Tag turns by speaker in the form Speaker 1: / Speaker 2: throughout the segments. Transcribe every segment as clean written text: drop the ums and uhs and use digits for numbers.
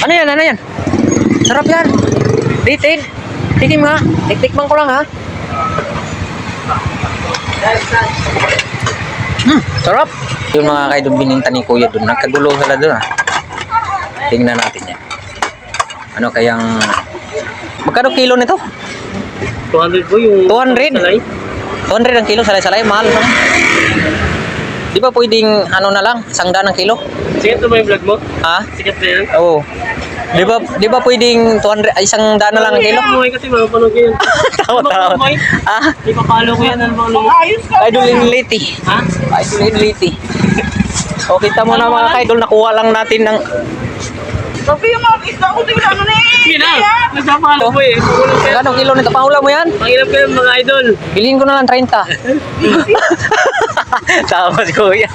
Speaker 1: Ano yan? Ano yan? Sarap yan. Bitin. Tikim nga. Tiktikman ko lang ha. Sarap. Yung mga kaidol bininta ni Kuya doon. Nagkagulo sila doon ha. Tingnan natin yan. Ano kayang... Magkano kilo nito?
Speaker 2: 200 po yung...
Speaker 1: 200?
Speaker 2: salay.
Speaker 1: 200 ang kilo. Salay-salay. Mahal naman. Di ba pwedeng ano na lang? 100 ang kilo?
Speaker 2: Sikat na ba yung vlog mo?
Speaker 1: Ha?
Speaker 2: Sikat na yan?
Speaker 1: Oo. Di ba pwedeng 200 ay 100 na lang ang kilo?
Speaker 2: Ay, kasi mapapanood ko yan.
Speaker 1: Tawa-tawa. Ah,
Speaker 2: Di pa follow ko yan. Ano bang ano?
Speaker 1: Idol in Liti.
Speaker 2: Ha?
Speaker 1: Idol in Liti. So kita mo na mga idol, nakuha lang natin ng
Speaker 3: Sabi yung mga isda ko, tingnan ano na eh.
Speaker 2: Sige na. Nagpapalo ko eh. Kulang ko yan.
Speaker 1: Ganong kilo nito? Paula mo yan?
Speaker 2: Pangilap ko yan mga idol.
Speaker 1: Bilhin ko na lang 30. Tama si Kuya.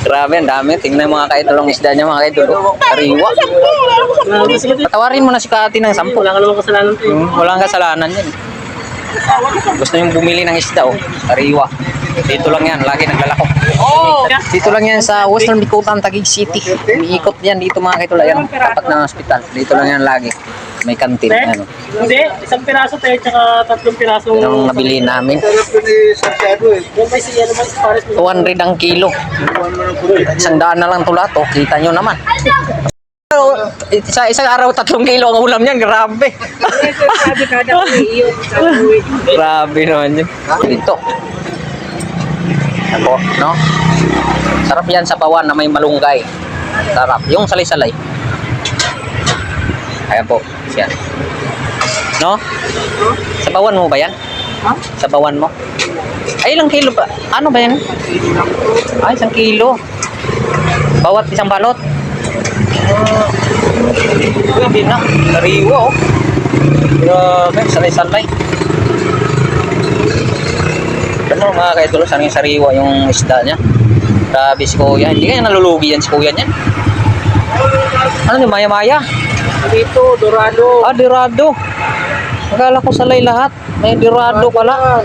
Speaker 1: Grabe, ang dami. Tingnan mga kaidol ang isda niya mga kaidol. Kariwa. Patawarin mo na si Kati ng 10.
Speaker 2: Wala ka naman kasalanan to eh.
Speaker 1: Walang kasalanan yan. Gusto yung bumili ng isda oh. Kariwa. Dito lang yan, lagi naglalako.
Speaker 3: Oh!
Speaker 1: Dito lang yan sa Western Bicutan, Taguig City. Umiikot yan dito mga kaidol. Ayan, tapat ng hospital. Dito lang yan lagi. May kantin. Ano.
Speaker 2: Hindi, isang piraso tayo tsaka 3 pirasong...
Speaker 1: Yan ang nabili namin.
Speaker 2: Yung may siya naman sa pares mo.
Speaker 1: 200 ang kilo. 100 na lang tula to. Kita nyo naman. Isang araw 3 kilo ang ulam niyan. Grabe. Grabe naman yun. Dito. Ako, no? Sarap yan sa pawan na may malunggay. Sarap. Yung salay-salay. Ayan po. Yan. No? Sa pawan mo ba yan? Sa pawan mo? Ay, ilang kilo ba? Ano ba yan? Ay, 1 kilo. Bawat isang balot. Grabe na. Nariwa, oh. Grabe, salay-salay. Ano mga kaidol, sariwa yung isda niya. Grabe si Kuya. Hindi kaya nalulugi yan si Kuya niyan. Ano yung maya-maya?
Speaker 2: Dito, dorado.
Speaker 1: Ah, dorado. Akala ko salay lahat. May dorado pala.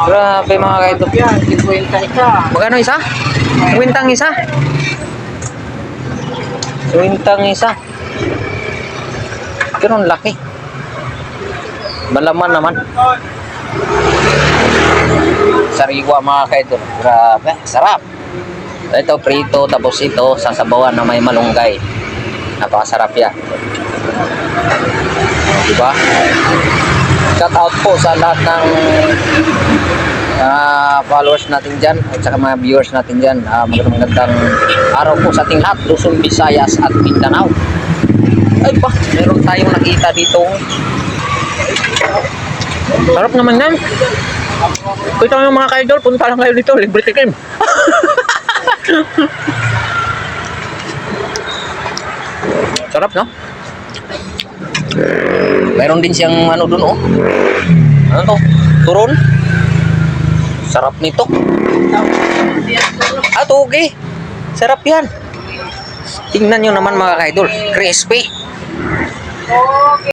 Speaker 1: Grabe mga kaidol.
Speaker 2: Yan, 50 isa.
Speaker 1: Magkano isa? 50 isa. 50 isa. Pero ang laki. Malaman naman. Sariwa mga kaidol. Grabe, sarap. Ito prito, tapos ito sasabawan na may malunggay. Napakasarap yan. Diba? Shout out po sa lahat ng followers natin dyan at saka mga viewers natin dyan. Magandang araw po sa ating lahat, Luzon, Visayas at Mindanao. Ay ba, meron tayong nakita dito. Sarap naman yan. Kita nyo mga kaidol, punta lang kayo dito, libre tikim. Sarap, no? Meron din siyang ano dun, oh. Ano to? Turon? Sarap nito. Ah, tugi. Sarap yan. Tingnan nyo naman mga kaidol, crispy.